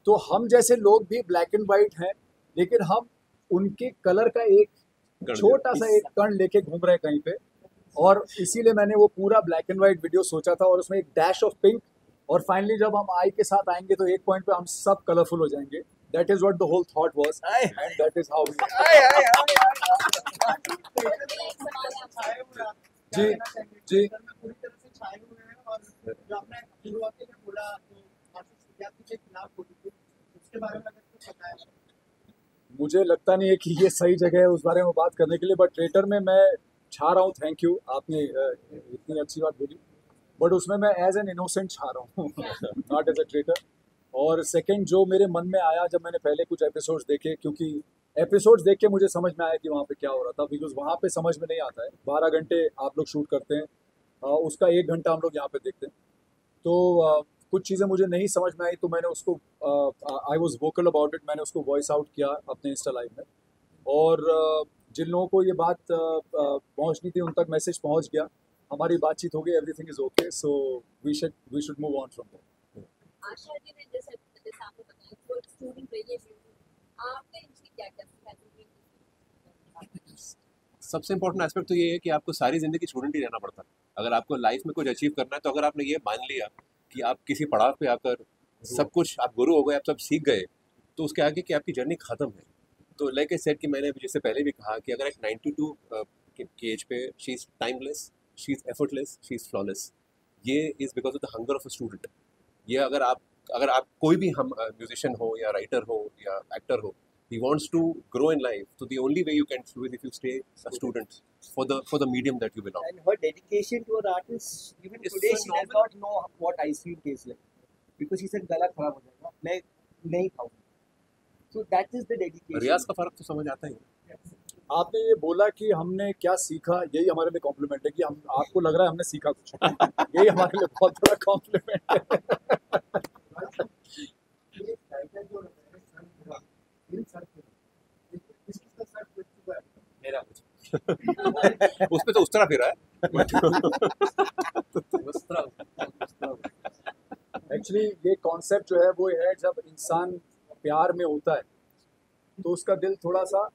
E: तो हम जैसे लोग भी ब्लैक एंड व्हाइट हैं, लेकिन हम उनके कलर का एक छोटा सा एक कण लेके घूम रहे हैं कहीं पे, और इसीलिए मैंने वो पूरा ब्लैक एंड व्हाइट वीडियो सोचा था, और उसमें एक डैश ऑफ पिंक, और फाइनली जब हम आई के साथ आएंगे तो एक पॉइंट पे हम सब कलरफुल हो जाएंगे। That is what the whole thought was, and that is how जी जी मुझे लगता नहीं है कि ये सही जगह है उस बारे में बात करने के लिए, बट ट्रेटर में मैं छा रहा हूँ। थैंक यू, आपने इतनी अच्छी बात बोली, बट उसमें मैं एज एन इनोसेंट छा रहा हूँ, नॉट एज अ ट्रेटर। और सेकंड जो मेरे मन में आया जब मैंने पहले कुछ एपिसोड्स देखे, क्योंकि एपिसोड्स देख के मुझे समझ में आया कि वहाँ पे क्या हो रहा था, बिकॉज वहाँ पे समझ में नहीं आता है। 12 घंटे आप लोग शूट करते हैं, उसका 1 घंटा हम लोग यहाँ पे देखते हैं, तो कुछ चीज़ें मुझे नहीं समझ में आई, तो मैंने उसको I was vocal about it, मैंने उसको वॉइस आउट किया अपने इंस्टा लाइव में, और जिन लोगों को ये बात पहुँचनी थी उन तक मैसेज पहुँच गया, हमारी बातचीत हो गई, everything is okay, so we should move on from there.
J: Asha ji ने जैसे आपने बताया वो स्टूडेंट रही है, आपने इसकी क्या क्या सीखा?
B: सबसे इंपॉर्टेंट एस्पेक्ट तो ये है कि आपको सारी ज़िंदगी स्टूडेंट ही रहना पड़ता है। अगर आपको लाइफ में कुछ अचीव करना है, तो अगर आपने ये मान लिया कि आप किसी पड़ाव पे आकर सब कुछ, आप गुरु हो गए, आप सब सीख गए, तो उसके आगे की आपकी जर्नी ख़त्म है। तो लाइक आई सेड कि मैंने जिससे पहले भी कहा कि अगर एक 92 की एज पे she is timeless, she is effortless, she is flawless, ये is because of the hunger of a student. ये अगर आप कोई भी हम म्यूजिशियन हो या राइटर हो या एक्टर हो, he wants to grow in life, so the only way you can do it if you stay a student for the medium that you belong.
C: And her dedication to her art is even
B: It's
C: today
B: so
C: she does not know what ice cream tastes like, because she said गला खराब हो जाएगा, मैं नहीं खाऊंगा। So that is the dedication.
B: रियाज का फर्क तो समझ आता ही है।
E: आपने ये बोला कि हमने क्या सीखा, यही हमारे लिए कॉम्प्लीमेंट है कि हम, आपको लग रहा है हमने सीखा कुछ, यही हमारे लिए बहुत बड़ा कॉम्प्लीमेंट है।
B: मेरा उस पे तो उस तरह फिरा है।
E: एक्चुअली ये कॉन्सेप्ट जो है वो है, जब इंसान प्यार में होता है तो उसका दिल थोड़ा सा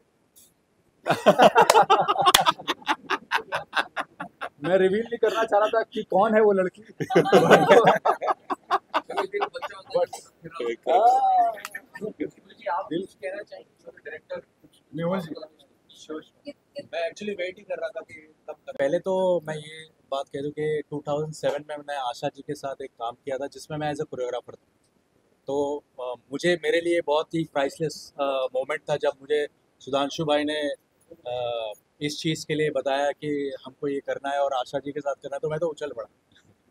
E: मैं रिवील नहीं करना चाह रहा था कि कौन है वो लड़की,
O: मैं एक्चुअली वेट ही कर रहा था कि तब तक। पहले तो मैं ये बात कह दूं कि 2007 में मैंने आशा जी के साथ एक काम किया था जिसमें मैं एज अ कोरियोग्राफर था। तो मुझे, मेरे लिए बहुत ही प्राइसलेस मोमेंट था जब मुझे सुधांशु भाई ने इस चीज़ के लिए बताया कि हमको ये करना है और आशा जी के साथ करना है, तो मैं तो उछल पड़ा,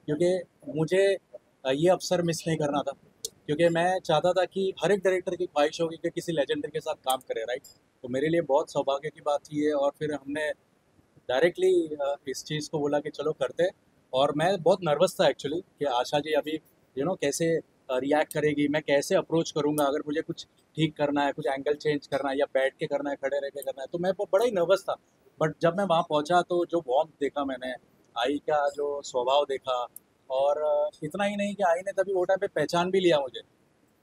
O: क्योंकि मुझे ये अवसर मिस नहीं करना था, क्योंकि मैं चाहता था कि हर एक डायरेक्टर की ख्वाहिश होगी कि किसी लेजेंडरी के साथ काम करे, राइट। तो मेरे लिए बहुत सौभाग्य की बात थी ये, और फिर हमने डायरेक्टली इस चीज़ को बोला कि चलो करते। और मैं बहुत नर्वस था एक्चुअली कि आशा जी अभी कैसे रिएक्ट करेगी, मैं कैसे अप्रोच करूँगा, अगर मुझे कुछ ठीक करना है, कुछ एंगल चेंज करना है या बैठ के करना है, खड़े रह के करना है, तो मैं बड़ा ही नर्वस था। बट जब मैं वहाँ पहुँचा तो जो वार्मथ देखा मैंने, आई का जो स्वभाव देखा, और इतना ही नहीं कि आई ने तभी वो टाइम पे पहचान भी लिया मुझे।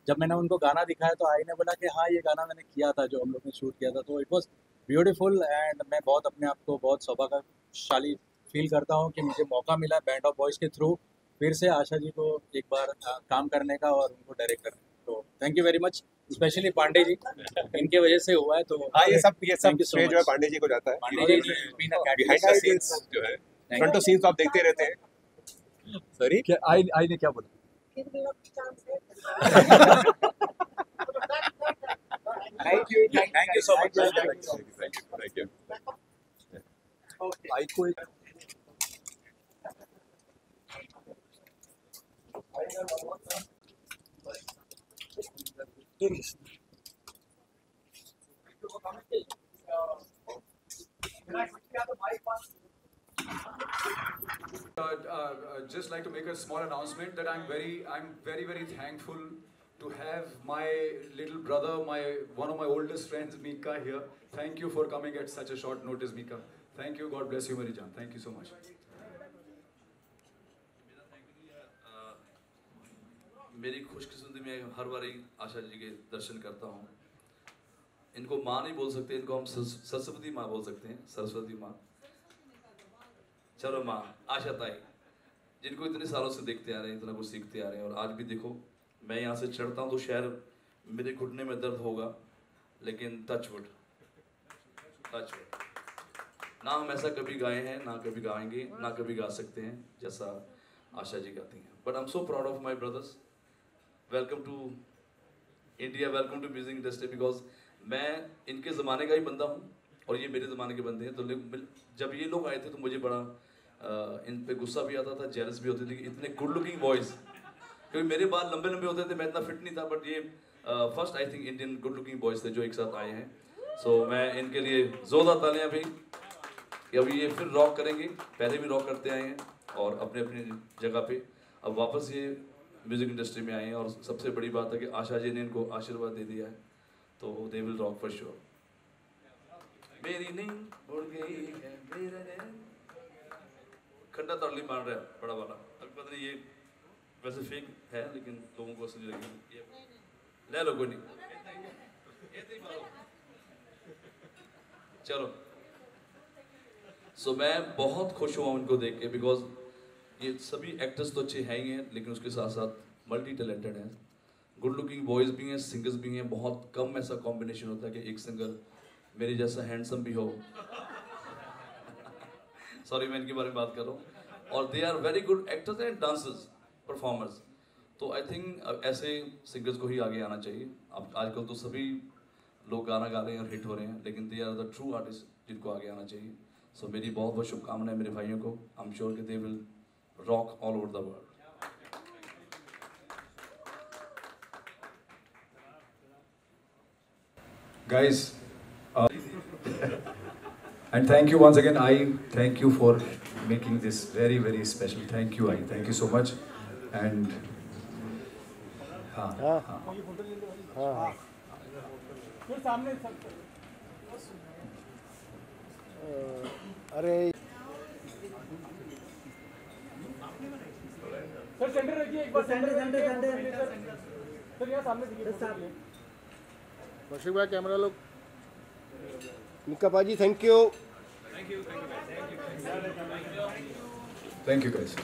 O: जब मैंने उनको गाना दिखाया तो आई ने बोला कि हाँ, ये गाना मैंने किया था, जो हम लोग ने शूट किया था। तो इट वॉज ब्यूटीफुल, एंड मैं बहुत अपने आप को बहुत सौभाग्यशाली फील करता हूँ कि मुझे मौका मिला बैंड ऑफ बॉयज़ के थ्रू फिर से आशा जी को एक बार काम करने का और उनको डायरेक्ट करने का। तो thank you very much, specially Pandey ji, इनके वजह से हुआ है। तो
P: हाँ, ये सब
O: thank you so
P: श्रेय जो है
O: much।
P: पांडे जी को जाता है।
O: पांडे जी ने been a
P: behind the
O: catalyst।
P: Scenes जो है, फ्रंट ऑफ सीन्स तो आप देखते रहते हैं। सॉरी, क्या आई ने क्या बोला?
O: Thank you so much.
P: Thank you. आई को
E: Just like to make a small announcement that I'm very thankful to have my little brother, one of my oldest friends, Mika here. Thank you for coming at such a short notice, Mika. Thank you. God bless you, Marijan. Thank you so much.
G: मेरी खुशकिस्मती में हर बार आशा जी के दर्शन करता हूँ। इनको माँ नहीं बोल सकते, इनको हम सरस्वती माँ बोल सकते हैं, सरस्वती माँ। चलो माँ, आशा ताई, जिनको इतने सालों से देखते आ रहे हैं, इतना कुछ सीखते आ रहे हैं, और आज भी देखो मैं यहाँ से चढ़ता हूँ तो शायद मेरे घुटने में दर्द होगा, लेकिन टच वुड, ना हम ऐसा कभी गाए हैं, ना कभी गाएंगे, ना कभी गा सकते हैं जैसा आशा जी गाती हैं। But I am so proud of my brothers. Welcome to India, welcome to music industry, because मैं इनके ज़माने का ही बंदा हूँ और ये मेरे ज़माने के बंदे हैं। तो जब ये लोग आए थे तो मुझे बड़ा इन पे गुस्सा भी आता था, जेलस भी होती थी कि इतने गुड लुकिंग बॉयज़, क्योंकि मेरे बाल लंबे लंबे होते थे, मैं इतना फिट नहीं था। बट ये first I think Indian good looking boys थे जो एक साथ आए हैं। सो मैं इनके लिए ज़ोरदार तालियां भी कि अभी ये फिर रॉक करेंगे, पहले भी रॉक करते आए हैं और अपने अपनी जगह पे अब वापस ये म्यूज़िक इंडस्ट्री में आए हैं। और सबसे बड़ी बात है कि आशा जी ने इनको आशीर्वाद दे दिया है, तो they will rock for sure. मेरी नींद उड़ गई है, मेरा खड्डा तड़ली मार रहा है बड़ा वाला, अब पता नहीं ये वैसे फेक है लेकिन लोगों को असली लगी, ले लो कोई नहीं। चलो, सो मैं बहुत खुश हुआ उनको देख के, बिकॉज ये सभी एक्टर्स तो अच्छे हैं ही हैं, लेकिन उसके साथ साथ मल्टी टैलेंटेड हैं, गुड लुकिंग बॉयज़ भी हैं, सिंगर्स भी हैं। बहुत कम ऐसा कॉम्बिनेशन होता है कि एक सिंगर मेरे जैसा हैंडसम भी हो। सॉरी मैं इनके बारे में बात कर रहा हूँ। और they are very good actors and dancers, performers. तो आई थिंक ऐसे सिंगर्स को ही आगे आना चाहिए। अब आजकल तो सभी लोग गाना गा रहे हैं और हिट हो रहे हैं, लेकिन they are the true artist जिनको आगे आना चाहिए। सो मेरी बहुत बहुत शुभकामनाएं मेरे भाइयों को। आई एम श्योर कि they will rock all over the world.
E: Guys, and thank you once again. I thank you for making this very, very special. Thank you, I. Thank you so much. And
F: अरे
L: sir centre रखिए एक बार, centre sir यहाँ सामने दिखिए।
F: कौशिक भाई camera लोग, निक्का पाजी thank you.
E: thank you guys.